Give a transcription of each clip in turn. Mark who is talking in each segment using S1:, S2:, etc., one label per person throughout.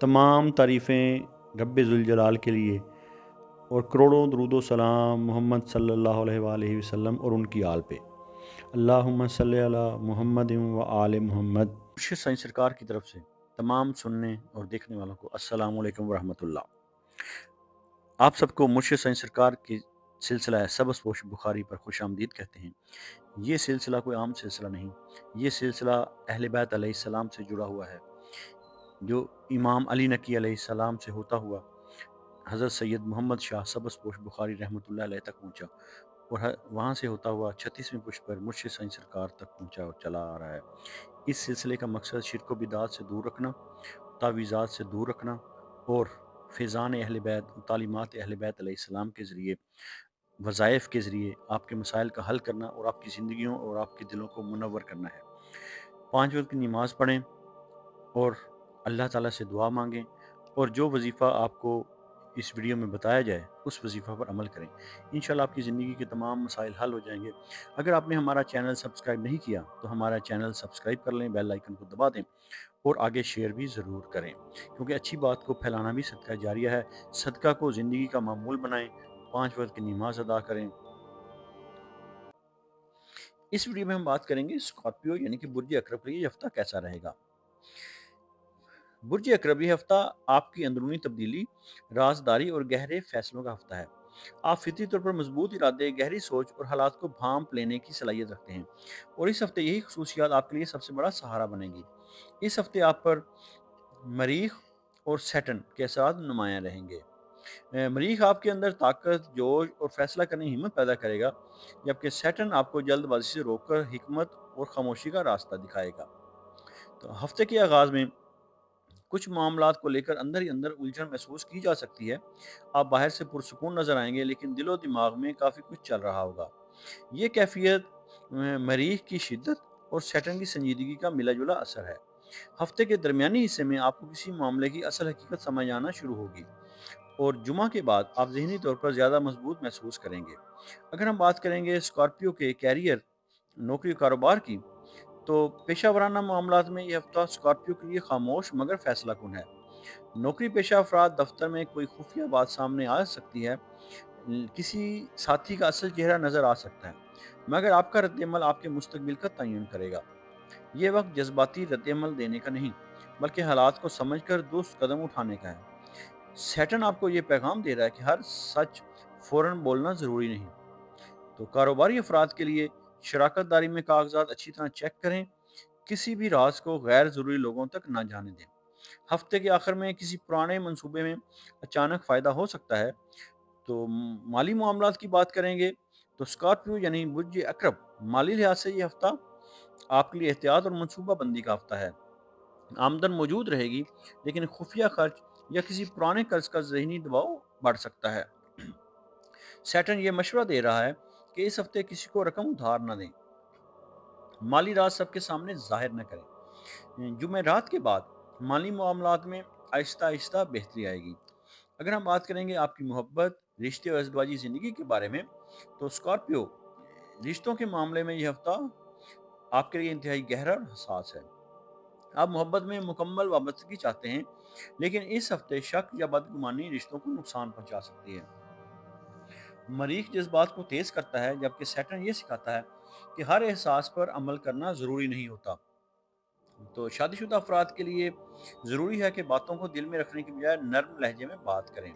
S1: तमाम तारीफ़ें रब्बे ज़ुल के लिए और करोड़ों दरूद व सलाम मोहम्मद सल्लल्लाहु अलैहि वसल्लम और उनकी आल पे। अल्लाहुम्मा सल्लि अला मुहम्मद व आले मोहम्मद। मुर्शिद साईं सरकार की तरफ से तमाम सुनने और देखने वालों को अस्सलामु अलैकुम व रहमतुल्लाह। आप सबको मुर्शिद साईं सरकार की सिलसिला है सबस पोश बुखारी पर खुश आमदीद कहते हैं। ये सिलसिला कोई आम सिलसिला नहीं, ये सिलसिला अहले बैत अलैहिस्सलाम से जुड़ा हुआ है, जो इमाम अली नकी अलैहिस्सलाम से होता हुआ हज़रत सैयद मोहम्मद शाह सबस पोश बुखारी रहमतुल्लाह अलैह तक पहुँचा और वहाँ से होता हुआ 36वें पुष्प पर मुर्शिद साईं सरकार तक पहुँचा और चला आ रहा है। इस सिलसिले का मकसद शिरक व बिदात से दूर रखना, तावीज़ात से दूर रखना और फ़ैज़ान अहले बैत, तालीमात अहले बैत अलैहिस्सलाम के ज़रिए, वज़ाइफ़ के ज़रिए आपके मसाइल का हल करना और आपकी ज़िंदगियों और आपके दिलों को मुनव्वर करना है। 5 वक़्त की नमाज़ पढ़ें और अल्लाह ताला से दुआ मांगें और जो वजीफ़ा आपको इस वीडियो में बताया जाए उस वजीफ़ा पर अमल करें। इंशाल्लाह आपकी ज़िंदगी के तमाम मसाइल हल हो जाएंगे। अगर आपने हमारा चैनल सब्सक्राइब नहीं किया तो हमारा चैनल सब्सक्राइब कर लें, बेल आइकन को दबा दें और आगे शेयर भी ज़रूर करें, क्योंकि अच्छी बात को फैलाना भी सदका जारिया है। सदका को ज़िंदगी का मामूल बनाएं, 5 वक्त की नमाज अदा करें। इस वीडियो में हम बात करेंगे स्कॉर्पियो यानी कि बुर्ज अकरब के लिए ये हफ्ता कैसा रहेगा। बुर्ज अकरब ये हफ्ता आपकी अंदरूनी तब्दीली, राजदारी और गहरे फैसलों का हफ्ता है। आप फितरी तौर पर मजबूत इरादे, गहरी सोच और हालात को भांप लेने की सलाहियत रखते हैं और इस हफ्ते यही खसूसियात आपके लिए सबसे बड़ा सहारा बनेंगी। इस हफ्ते आप पर मरीख और सैटर्न के असरात नुमायां रहेंगे। मरीख आपके अंदर ताकत, जोश और फैसला करने की हिम्मत पैदा करेगा, जबकि सैटर्न आपको जल्दबाजी से रोककर हिकमत और खामोशी का रास्ता दिखाएगा। तो हफ्ते के आगाज में कुछ मामलात को लेकर अंदर ही अंदर उलझन महसूस की जा सकती है। आप बाहर से पुरसुकून नजर आएंगे, लेकिन दिलो दिमाग में काफ़ी कुछ चल रहा होगा। ये कैफियत मरीख की शिद्दत और सैटर्न की संजीदगी का मिला जुला असर है। हफ्ते के दरमियानी हिस्से में आपको किसी मामले की असल हकीकत समझ आना शुरू होगी और जुमा के बाद आप जहनी तौर पर ज़्यादा मजबूत महसूस करेंगे। अगर हम बात करेंगे स्कॉर्पियो के कैरियर, नौकरी कारोबार की, तो पेशा वराना मामलात में यह हफ्ता स्कॉर्पियो के लिए खामोश मगर फैसला कुन है। नौकरी पेशा अफराद दफ्तर में कोई खुफिया बात सामने आ सकती है, किसी साथी का असल चेहरा नजर आ सकता है, मगर आपका रद्दअमल आपके मुस्तकबिल का तयन करेगा। ये वक्त जज्बाती रद्दअमल देने का नहीं, बल्कि हालात को समझकर दुरुस्त कदम उठाने का है। सैटर्न आपको ये पैगाम दे रहा है कि हर सच फौरन बोलना ज़रूरी नहीं। तो कारोबारी अफराद के लिए शराकत दारी में कागजात अच्छी तरह चेक करें, किसी भी राज को गैर ज़रूरी लोगों तक ना जाने दें। हफ्ते के आखिर में किसी पुराने मंसूबे में अचानक फ़ायदा हो सकता है। तो माली मामलात की बात करेंगे तो स्कॉर्पियो यानी बुर्ज अकरब, माली लिहाज से ये हफ्ता आपके लिए एहतियात और मनसूबा बंदी का हफ्ता है। आमदन मौजूद रहेगी, लेकिन खुफिया खर्च या किसी पुराने कर्ज का जहनी दबाव बढ़ सकता है। सैटर्न ये मशवरा दे रहा है कि इस हफ्ते किसी को रकम उधार न दें, माली राज सबके सामने जाहिर न करें। जुमेरात के बाद माली मामलात में आहिस्ता आहिस्ता बेहतरी आएगी। अगर हम बात करेंगे आपकी मोहब्बत, रिश्ते और अज़दवाजी ज़िंदगी के बारे में, तो स्कॉर्पियो रिश्तों के मामले में यह हफ्ता आपके लिए इंतहाई गहरा और हसास है। आप मोहब्बत में मुकम्मल वाबस्तगी चाहते हैं, लेकिन इस हफ्ते शक या बदगुमानी रिश्तों को नुकसान पहुंचा सकती है। मरीख जज्बात को तेज करता है, जबकि सैटर्न ये सिखाता है कि हर एहसास पर अमल करना ज़रूरी नहीं होता। तो शादीशुदा अफराद के लिए ज़रूरी है कि बातों को दिल में रखने की बजाय नर्म लहजे में बात करें,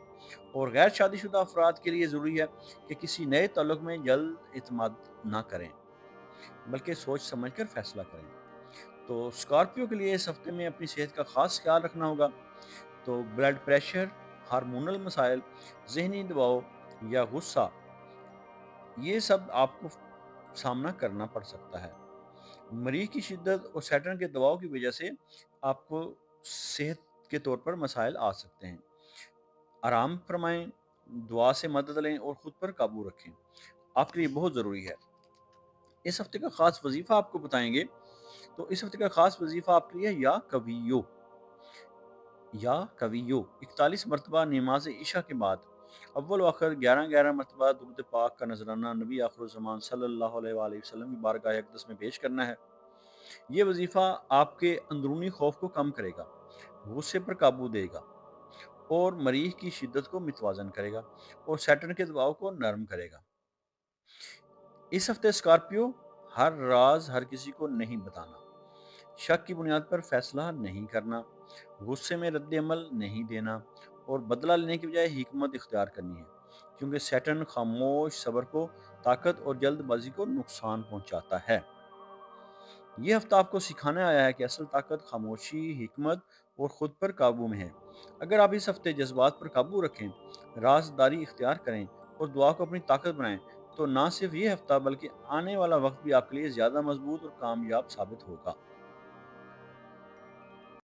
S1: और गैर शादीशुदा अफराद के लिए ज़रूरी है कि किसी नए ताल्लुक में जल्द इत्मीनान ना करें, बल्कि सोच समझ कर फैसला करें। तो स्कॉर्पियो के लिए इस हफ्ते में अपनी सेहत का खास ख्याल रखना होगा। तो ब्लड प्रेशर, हार्मोनल मसाइल, जहनी दबाव या गुस्सा, ये सब आपको सामना करना पड़ सकता है। मरीज की शिद्दत और सैटर्न के दबाव की वजह से आपको सेहत के तौर पर मसाइल आ सकते हैं। आराम फरमाएं, दुआ से मदद लें और खुद पर काबू रखें, आपके लिए बहुत ज़रूरी है। इस हफ्ते का खास वजीफा आपको बताएंगे। तो इस हफ्ते का खास वजीफा आपके लिए या कवियो 41 मरतबा नमाज ईशा के बाद अव्वल आखिर 11-11 मरतबा दुरूद पाक का नजराना नबी आखिरुज़्ज़मान सल्लल्लाहु अलैहि वसल्लम की बारगाह अक़दस में पेश करना है। ये वजीफ़ा आपके अंदरूनी खौफ को कम करेगा, غصے پر قابو دے گا اور مریخ کی شدت کو متوازن کرے گا اور سیٹرن کے دباؤ کو نرم کرے گا۔ اس ہفتے اسکارپیو، ہر راز ہر کسی کو نہیں بتانا، شک کی بنیاد پر فیصلہ نہیں کرنا، غصے میں رد عمل نہیں دینا اور بدلہ لینے کی بجائے حکمت اختیار کرنی ہے، کیونکہ سیٹرن خاموش صبر کو طاقت اور جلد بازی کو نقصان پہنچاتا ہے۔ یہ ہفتہ آپ کو سکھانے آیا ہے کہ اصل طاقت خاموشی، حکمت اور خود پر قابو میں ہے۔ اگر آپ اس ہفتے جذبات پر قابو رکھیں، رازداری اختیار کریں اور دعا کو اپنی طاقت بنائیں، تو نہ صرف یہ ہفتہ بلکہ آنے والا وقت بھی آپ کے لیے زیادہ مضبوط اور کامیاب ثابت ہوگا۔